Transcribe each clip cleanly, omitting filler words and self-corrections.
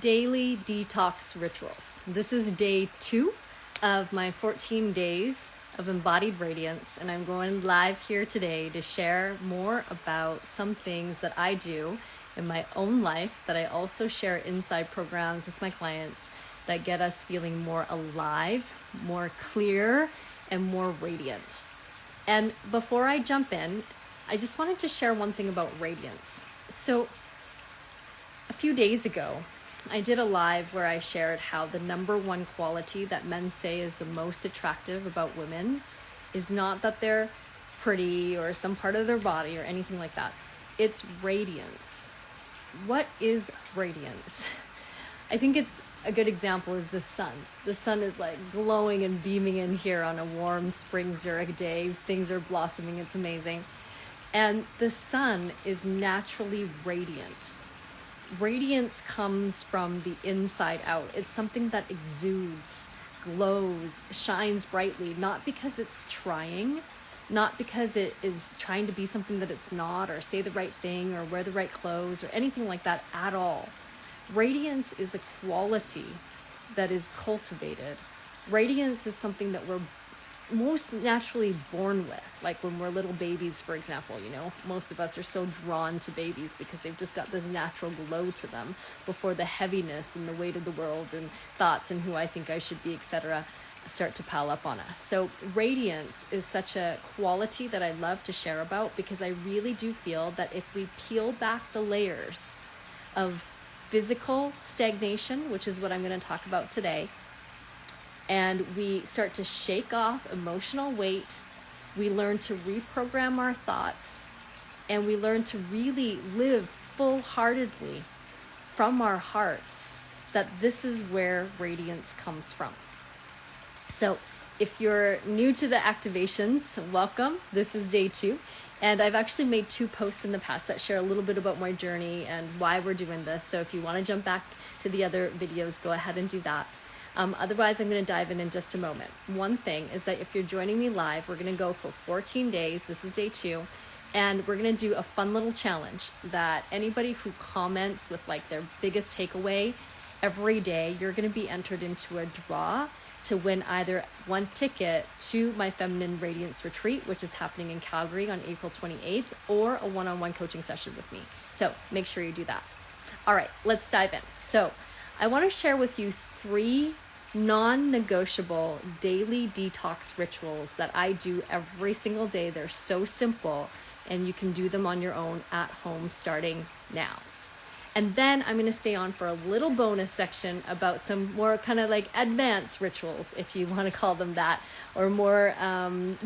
Daily detox rituals. This is day 2 of my 14 days of embodied radiance, and I'm going live here today to share more about some things that I do in my own life that I also share inside programs with my clients that get us feeling more alive, more clear, and more radiant. And before I jump in, I just wanted to share one thing about radiance. So a few days ago, I did a live where I shared how the number one quality that men say is the most attractive about women is not that they're pretty or some part of their body or anything like that. It's radiance. What is radiance? I think it's a good example is the sun. The sun is like glowing and beaming in here on a warm spring Zurich day. Things are blossoming. It's amazing. And the sun is naturally radiant. Radiance comes from the inside out. It's something that exudes, glows, shines brightly, not because it's trying, not because it is trying to be something that it's not, or say the right thing, or wear the right clothes, or anything like that at all. Radiance is a quality that is cultivated. Radiance is something that we're most naturally born with, like when we're little babies, for example. Most of us are so drawn to babies because they've just got this natural glow to them before the heaviness and the weight of the world and thoughts and who I think I should be, etc., start to pile up on us. So radiance is such a quality that I love to share about, because I really do feel that if we peel back the layers of physical stagnation, which is what I'm going to talk about today, and we start to shake off emotional weight, we learn to reprogram our thoughts, and we learn to really live full-heartedly from our hearts, that this is where radiance comes from. So if you're new to the activations, welcome. This is day 2. And I've actually made 2 posts in the past that share a little bit about my journey and why we're doing this. So if you want to jump back to the other videos, go ahead and do that. Otherwise, I'm going to dive in just a moment. One thing is that if you're joining me live, we're going to go for 14 days. This is day 2. And we're going to do a fun little challenge that anybody who comments with like their biggest takeaway every day, you're going to be entered into a draw to win either one ticket to my Feminine Radiance retreat, which is happening in Calgary on April 28th, or a one-on-one coaching session with me. So make sure you do that. All right, let's dive in. So I want to share with you 3 non-negotiable daily detox rituals that I do every single day. They're so simple, and you can do them on your own at home starting now. And then I'm going to stay on for a little bonus section about some more kind of like advanced rituals, if you want to call them that, or more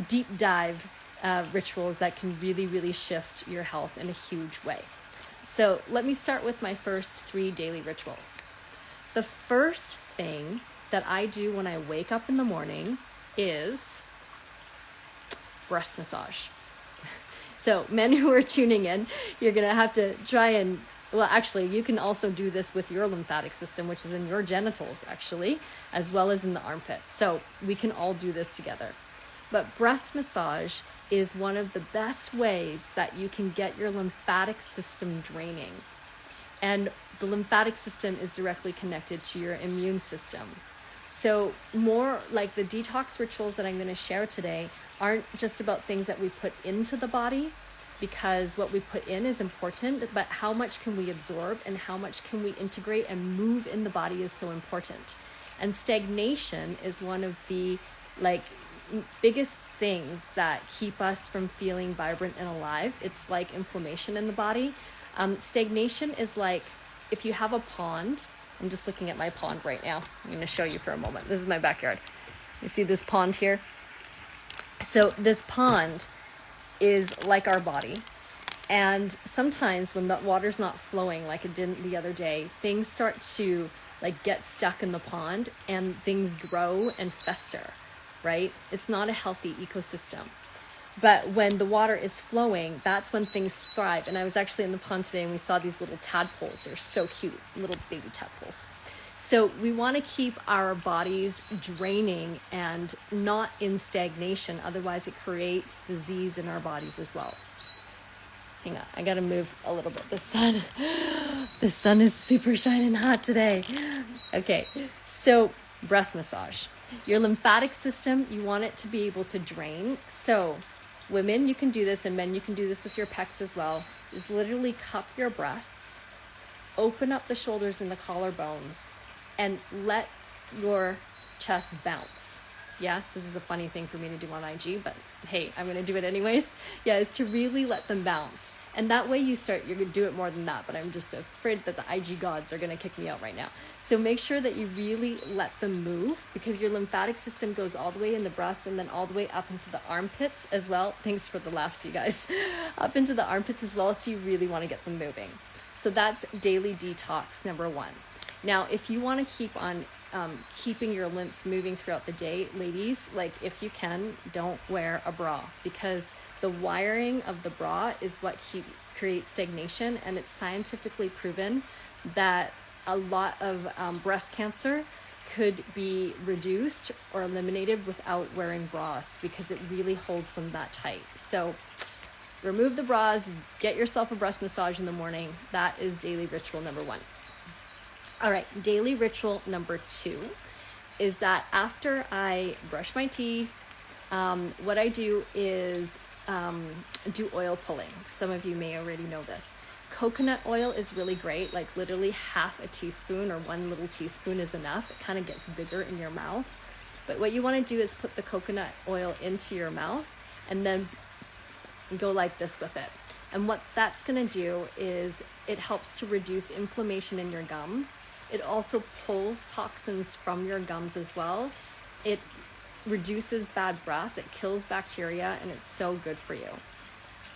deep dive rituals that can really, really shift your health in a huge way. So let me start with my first 3 daily rituals. The first thing that I do when I wake up in the morning is breast massage. So men who are tuning in, you're going to have to try and, well, actually, you can also do this with your lymphatic system, which is in your genitals, actually, as well as in the armpits. So we can all do this together. But breast massage is one of the best ways that you can get your lymphatic system draining. And the lymphatic system is directly connected to your immune system. So more like the detox rituals that I'm going to share today aren't just about things that we put into the body, because what we put in is important, but how much can we absorb and how much can we integrate and move in the body is so important. And stagnation is one of the biggest things that keep us from feeling vibrant and alive. It's like inflammation in the body. Stagnation is like if you have a pond. I'm just looking at my pond right now. I'm going to show you for a moment. This is my backyard. You see this pond here? So this pond is like our body. And sometimes when the water's not flowing like it didn't the other day, things start to get stuck in the pond and things grow and fester, right? It's not a healthy ecosystem. But when the water is flowing, that's when things thrive. And I was actually in the pond today and we saw these little tadpoles. They're so cute, little baby tadpoles. So we want to keep our bodies draining and not in stagnation. Otherwise, it creates disease in our bodies as well. Hang on, I gotta move a little bit. The sun is super shining hot today. Okay, so breast massage. Your lymphatic system, you want it to be able to drain. So women, you can do this, and men, you can do this with your pecs as well, is literally cup your breasts, open up the shoulders and the collarbones, and let your chest bounce. Yeah, this is a funny thing for me to do on IG, but hey, I'm gonna do it anyways. Yeah, is to really let them bounce. And that way you're gonna do it more than that, but I'm just afraid that the IG gods are gonna kick me out right now. So make sure that you really let them move, because your lymphatic system goes all the way in the breast and then all the way up into the armpits as well. Thanks for the laughs, you guys. Up into the armpits as well, so you really wanna get them moving. So that's daily detox number 1. Now, if you wanna keep on keeping your lymph moving throughout the day, ladies, like if you can, don't wear a bra, because the wiring of the bra is what creates stagnation, and it's scientifically proven that a lot of breast cancer could be reduced or eliminated without wearing bras, because it really holds them that tight. So remove the bras, get yourself a breast massage in the morning. That is daily ritual number 1. All right, daily ritual number 2 is that after I brush my teeth, what I do is do oil pulling. Some of you may already know this. Coconut oil is really great, like literally half a teaspoon or 1 little teaspoon is enough. It kind of gets bigger in your mouth. But what you want to do is put the coconut oil into your mouth and then go like this with it. And what that's going to do is it helps to reduce inflammation in your gums. It also pulls toxins from your gums as well. It reduces bad breath, it kills bacteria, and it's so good for you.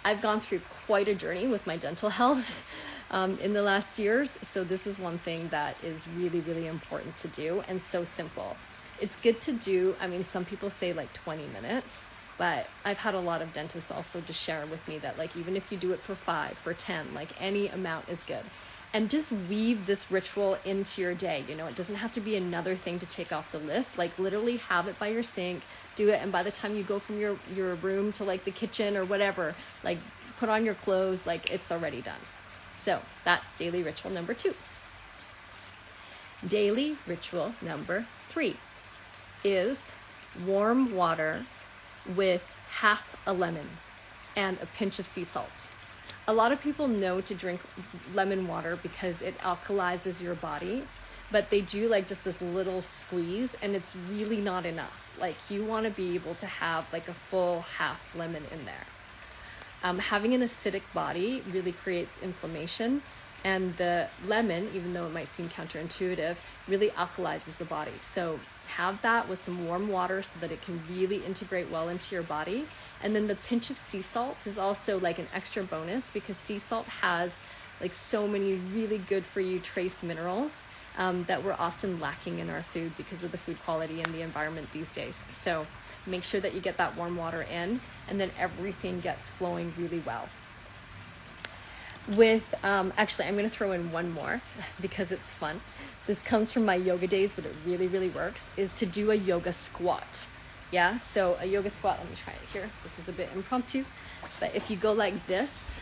I've gone through quite a journey with my dental health in the last years, so this is one thing that is really, really important to do, and so simple. It's good to do, I mean, some people say like 20 minutes, but I've had a lot of dentists also just share with me that like even if you do it for 5, for 10, like any amount is good. And just weave this ritual into your day. You know, it doesn't have to be another thing to take off the list. Like literally have it by your sink, do it. And by the time you go from your room to like the kitchen or whatever, like put on your clothes, like it's already done. So that's daily ritual number 2. Daily ritual number 3 is warm water with half a lemon and a pinch of sea salt. A lot of people know to drink lemon water because it alkalizes your body, but they do like just this little squeeze, and it's really not enough. Like you want to be able to have like a full half lemon in there. Having an acidic body really creates inflammation, and the lemon, even though it might seem counterintuitive, really alkalizes the body. So have that with some warm water so that it can really integrate well into your body. And then the pinch of sea salt is also like an extra bonus, because sea salt has like so many really good for you trace minerals that we're often lacking in our food because of the food quality and the environment these days. So make sure that you get that warm water in, and then everything gets flowing really well. With actually, I'm going to throw in one more because it's fun. This comes from my yoga days, but it really, really works, is to do a yoga squat. Yeah, so a yoga squat, let me try it here. This is a bit impromptu, but if you go like this,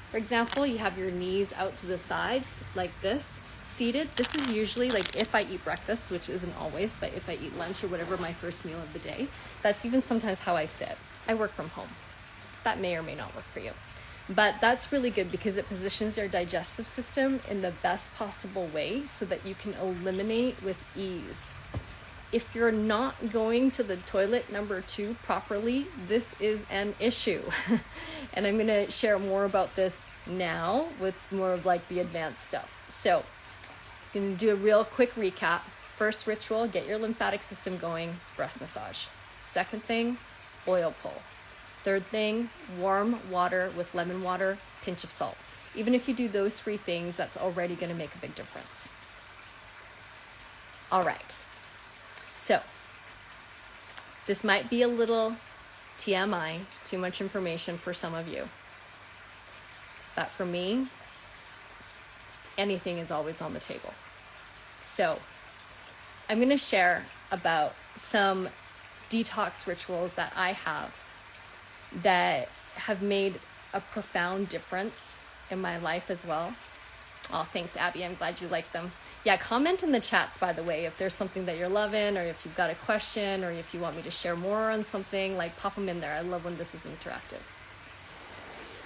for example, you have your knees out to the sides like this, seated. This is usually like if I eat breakfast, which isn't always, but if I eat lunch or whatever, my first meal of the day, that's even sometimes how I sit. I work from home. That may or may not work for you. But that's really good because it positions your digestive system in the best possible way so that you can eliminate with ease. If you're not going to the toilet number 2 properly, this is an issue. And I'm going to share more about this now with more of like the advanced stuff. So I'm going to do a real quick recap. First ritual, get your lymphatic system going, breast massage. Second thing, oil pull. Third thing, warm water with lemon water, pinch of salt. Even if you do those 3 things, that's already going to make a big difference. All right. So this might be a little TMI, too much information for some of you. But for me, anything is always on the table. So I'm going to share about some detox rituals that I have that have made a profound difference in my life as well. Oh, thanks, Abby. I'm glad you like them. Yeah, comment in the chats, by the way, if there's something that you're loving, or if you've got a question, or if you want me to share more on something, like pop them in there. I love when this is interactive.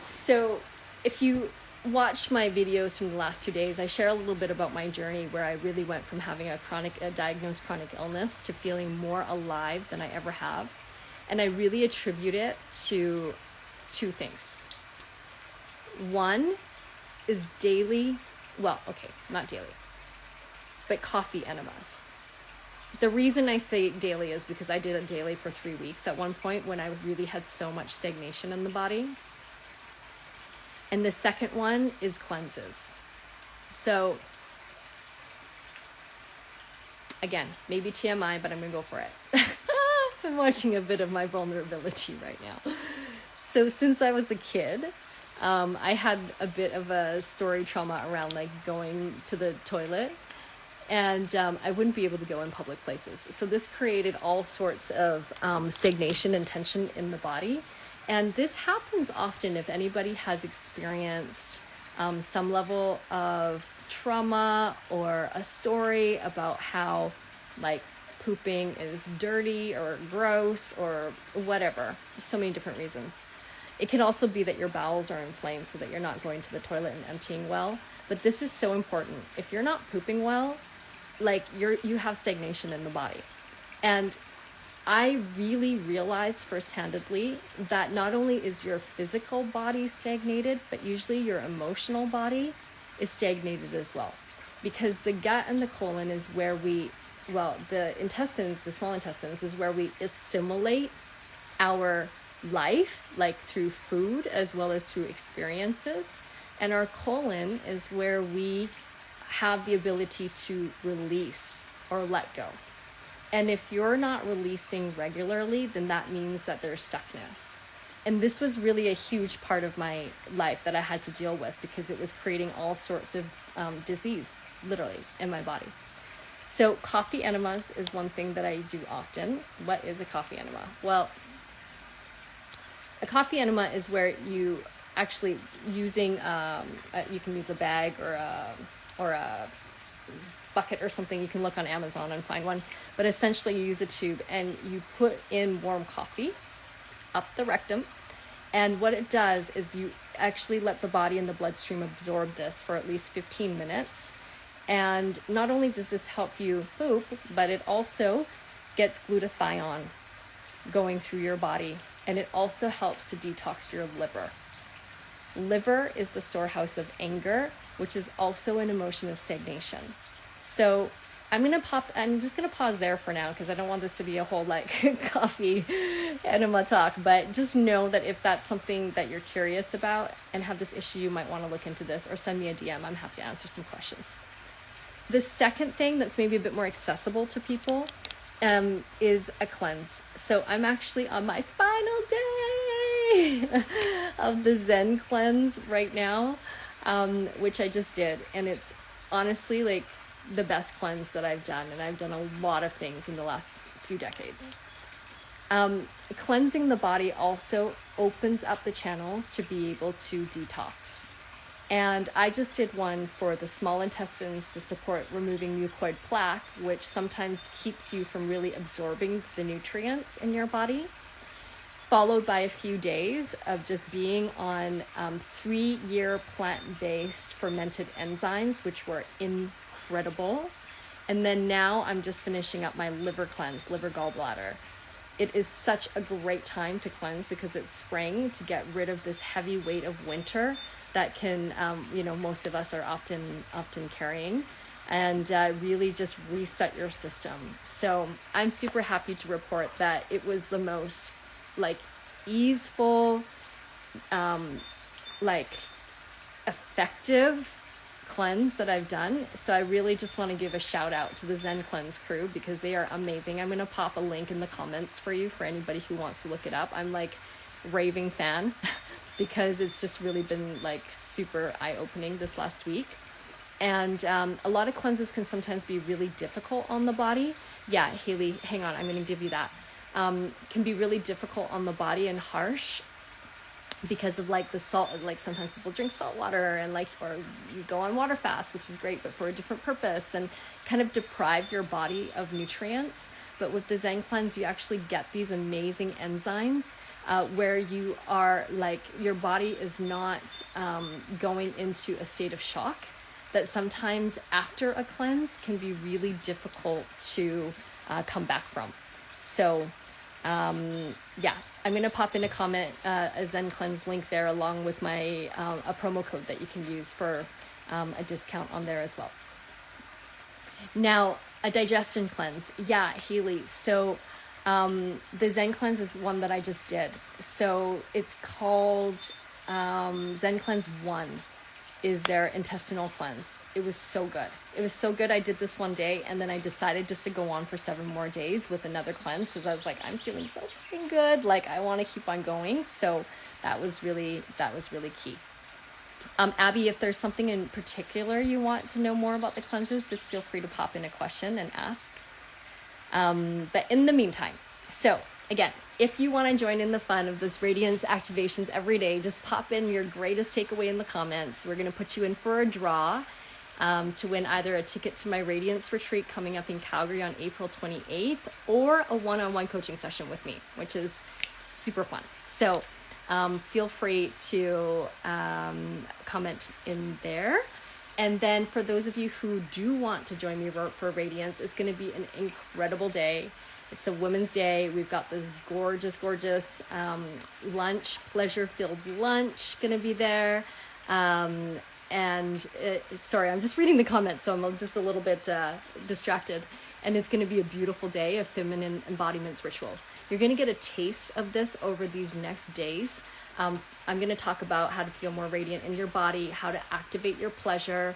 So if you watch my videos from the last 2 days, I share a little bit about my journey where I really went from having a diagnosed chronic illness to feeling more alive than I ever have. And I really attribute it to 2 things. One is daily, well, okay, not daily, but coffee enemas. The reason I say daily is because I did it daily for 3 weeks at one point when I really had so much stagnation in the body. And the second one is cleanses. So again, maybe TMI, but I'm gonna go for it. I'm watching a bit of my vulnerability right now. So since I was a kid, I had a bit of a story trauma around like going to the toilet, and I wouldn't be able to go in public places. So this created all sorts of stagnation and tension in the body. And this happens often if anybody has experienced some level of trauma or a story about how like pooping is dirty or gross or whatever. There's so many different reasons. It can also be that your bowels are inflamed so that you're not going to the toilet and emptying well. But this is so important. If you're not pooping well, like you have stagnation in the body. And I really realized first-handedly that not only is your physical body stagnated, but usually your emotional body is stagnated as well. Because the gut and the colon is where the intestines, the small intestines, is where we assimilate our life, like through food as well as through experiences. And our colon is where we have the ability to release or let go. And if you're not releasing regularly, then that means that there's stuckness. And this was really a huge part of my life that I had to deal with because it was creating all sorts of disease, literally, in my body. So coffee enemas is one thing that I do often. What is a coffee enema? Well, a coffee enema is where you actually using, you can use a bag or a bucket or something. You can look on Amazon and find one, but essentially you use a tube and you put in warm coffee up the rectum, and what it does is you actually let the body and the bloodstream absorb this for at least 15 minutes. And not only does this help you poop, but it also gets glutathione going through your body, and it also helps to detox your liver. Liver is the storehouse of anger, which is also an emotion of stagnation. So I'm just going to pause there for now because I don't want this to be a whole like coffee enema talk, but just know that if that's something that you're curious about and have this issue, you might want to look into this or send me a DM. I'm happy to answer some questions. The second thing that's maybe a bit more accessible to people is a cleanse. So I'm actually on my final day of the ZenCleanz right now, which I just did. And it's honestly like the best cleanse that I've done. And I've done a lot of things in the last few decades. Cleansing the body also opens up the channels to be able to detox. And I just did one for the small intestines to support removing mucoid plaque, which sometimes keeps you from really absorbing the nutrients in your body, followed by a few days of just being on 3-year plant-based fermented enzymes, which were incredible. And then now I'm just finishing up my liver cleanse, liver gallbladder. It is such a great time to cleanse because it's spring, to get rid of this heavy weight of winter that can, most of us are often carrying, and really just reset your system. So I'm super happy to report that it was the most easeful, effective cleanse that I've done. So I really just want to give a shout out to the ZenCleanz crew because they are amazing. I'm going to pop a link in the comments for you for anybody who wants to look it up. I'm raving fan because it's just really been super eye-opening this last week. And a lot of cleanses can sometimes be really difficult on the body. Yeah, Haley, hang on, I'm going to give you that. Can be really difficult on the body and harsh. because of like the salt, like sometimes people drink salt water and like, or you go on water fast, which is great, but for a different purpose, and kind of deprive your body of nutrients. But with the ZenCleanz, you actually get these amazing enzymes where you are like, your body is not going into a state of shock that sometimes after a cleanse can be really difficult to come back from. So yeah, I'm going to pop in a comment, a ZenCleanz link there, along with my a promo code that you can use for a discount on there as well. Now, a digestion cleanse. Yeah, Haley. So the ZenCleanz is one that I just did. So it's called ZenCleanz 1 is their intestinal cleanse. It was so good. It was so good. I did this one day, and then I decided just to go on for 7 more days with another cleanse, because I was like, I'm feeling so fucking good. Like, I want to keep on going. So that was really key. Abby, if there's something in particular you want to know more about the cleanses, just feel free to pop in a question and ask. But in the meantime, so again, if you want to join in the fun of this radiance activations every day, just pop in your greatest takeaway in the comments. We're going to put you in for a draw to win either a ticket to my radiance retreat coming up in Calgary on April 28th, or a one-on-one coaching session with me, which is super fun. So feel free to comment in there. And then for those of you who do want to join me for Radiance, it's going to be an incredible day. It's a Women's Day. We've got this gorgeous lunch, pleasure-filled lunch going to be there. Sorry, I'm just reading the comments, so I'm just a little bit distracted. And it's going to be a beautiful day of feminine embodiments rituals. You're going to get a taste of this over these next days. I'm going to talk about how to feel more radiant in your body, how to activate your pleasure,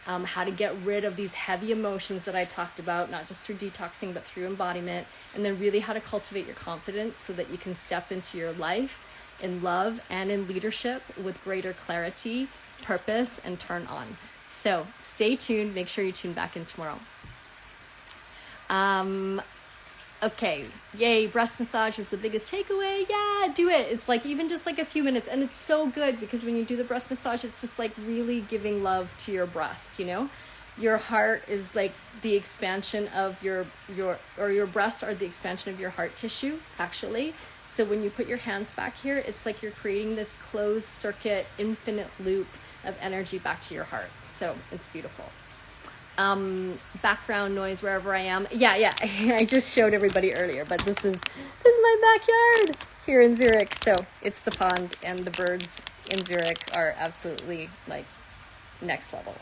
how to get rid of these heavy emotions that I talked about, not just through detoxing, but through embodiment, and then really how to cultivate your confidence so that you can step into your life in love and in leadership with greater clarity, purpose, and turn on. So stay tuned. Make sure you tune back in tomorrow. Okay, yay, breast massage was the biggest takeaway. Yeah, do it. It's like even just like a few minutes, and it's so good because when you do the breast massage, it's just like really giving love to your breast, you know? Your heart is like the expansion of your breasts are the expansion of your heart tissue, actually. So when you put your hands back here, it's like you're creating this closed circuit, infinite loop of energy back to your heart. So it's beautiful. Background noise wherever I am. Yeah. I just showed everybody earlier, but this is my backyard here in Zurich. So it's the pond, and the birds in Zurich are absolutely like next level.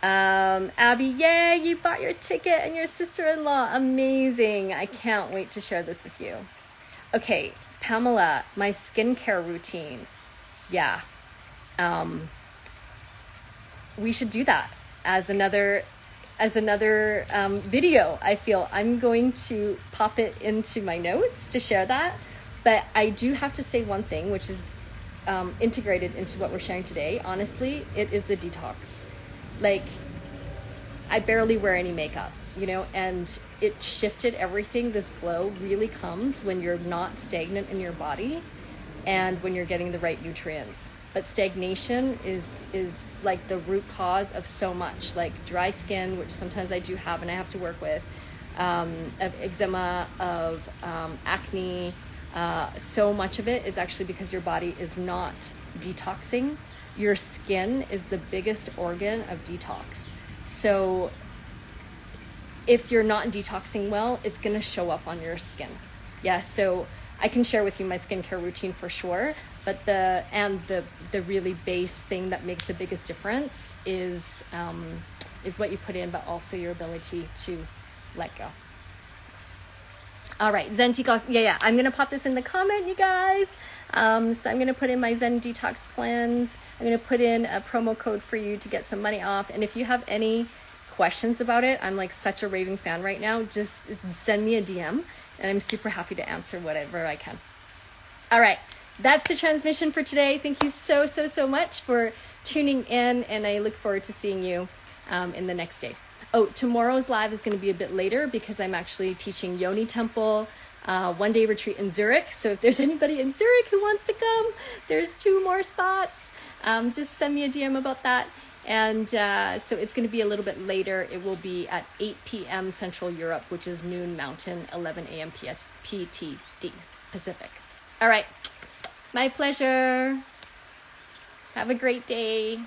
Abby, yay, you bought your ticket and your sister-in-law. Amazing. I can't wait to share this with you. Okay, Pamela, my skincare routine. Yeah. We should do that as another video. I feel I'm going to pop it into my notes to share that, but I do have to say one thing, which is integrated into what we're sharing today. Honestly, it is the detox. Like, I barely wear any makeup, you know, and it shifted everything. This glow really comes when you're not stagnant in your body and when you're getting the right nutrients. But stagnation is like the root cause of so much, like dry skin, which sometimes I do have and I have to work with, of eczema, of acne. So much of it is actually because your body is not detoxing. Your skin is the biggest organ of detox. So if you're not detoxing well, it's going to show up on your skin. Yeah, so I can share with you my skincare routine for sure, but the really base thing that makes the biggest difference is what you put in, but also your ability to let go. All right, Zen Detox. Yeah. I'm gonna pop this in the comment, you guys. So I'm gonna put in my Zen Detox cleanse. I'm gonna put in a promo code for you to get some money off. And if you have any questions about it, I'm like such a raving fan right now. Just send me a DM, and I'm super happy to answer whatever I can. All right. That's the transmission for today. Thank you so much for tuning in, and I look forward to seeing you in the next days. Oh, tomorrow's live is going to be a bit later because I'm actually teaching Yoni Temple one-day retreat in Zurich. So if there's anybody in Zurich who wants to come, there's 2 more spots. Just send me a DM about that. And so it's going to be a little bit later. It will be at 8 p.m. Central Europe, which is noon Mountain, 11 a.m. PTD, Pacific. All right. My pleasure. Have a great day.